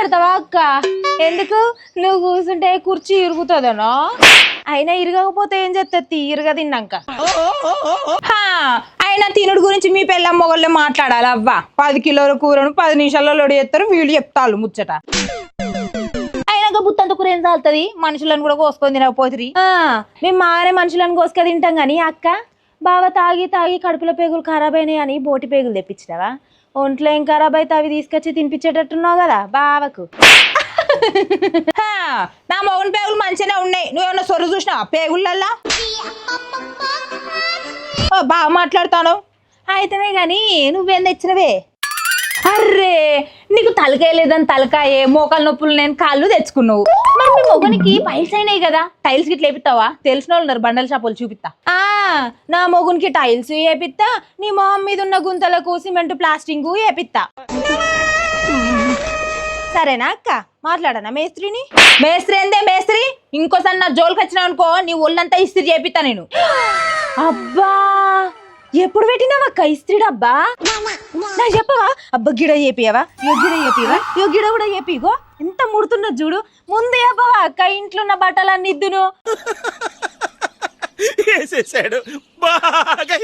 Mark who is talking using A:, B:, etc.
A: పెడతావా అక్క? ఎందుకు? నువ్వు కూర్చుంటే కుర్చీ ఇరుగుతుందనో? అయినా ఇరగకపోతే ఏం చేస్తుంది ఇరుగ తిన్నాక? అయినా తినుడు గురించి మీ పెళ్ళం మొగళ్ళే మాట్లాడాలి అవ్వా. 10 కిలోల కూరను 10 నిమిషాల్లో లోడి చేస్తారు, వీళ్ళు చెప్తాళ్ళు ముచ్చట. అయినాక బుత్తంత కూర ఏం చాలుతుంది? మనుషులను కూడా కోసుకొని తినకపోతుంది. మేము మారే మనుషులను కోసుకొని తింటాం కానీ అక్క, బావ తాగి తాగి కడుపులో పేగులు ఖరాబ్ అయినాయి అని బోటి పేగులు తెప్పించినావా? ఒంట్లో ఏం ఖరాబ్ అయితే అవి తీసుకొచ్చి తినిపించేటట్టున్నావు కదా బావకు. నా మొగన్ పేగులు మంచిగానే ఉన్నాయి, నువ్వేమన్నా సొర్రు చూసినావా పేగుళ్ళల్లా? బాగా మాట్లాడతాను. అయితేనే గాని నువ్వేం తెచ్చినవే? అర్రే, నీకు తలకాయ లేదని తలకాయే, మోకాలు నొప్పులు నేను కాళ్ళు తెచ్చుకున్నావు. మరి మీ మొగునికి పైల్స్ అయినాయి కదా, టైల్స్ గిట్ల వేపిస్తావా? తెలిసిన వాళ్ళు ఉన్నారు, బండల షాపులు చూపిస్తా. నా మొగునికి టైల్స్ వేపిస్తా, నీ మొహం మీద ఉన్న గుంతలకు సిమెంట్ ప్లాస్టింగ్ వేపిస్తా. సరేనా అక్క? మాట్లాడనా మేస్త్రిని? మేస్త్రి ఏందే మేస్త్రి? ఇంకోసారి నా జోలికి వచ్చినావు అనుకో, నీ ఒళ్ళంతా ఇస్త్రీ చేపిస్తా నేను. అబ్బా, ఎప్పుడు పెట్టినావక్క ఇస్త్రీ డబ్బా? నాకు చెప్పవా? అబ్బా గిడ చేపియవా? గిడ చేపివా? గిడ కూడా చేపిగో. ఎంత ముడుతున్నది చూడు. ముందు చెప్పవా అక్క, ఇంట్లో ఉన్న బట్టలన్నీ ఇద్దును.
B: బాగా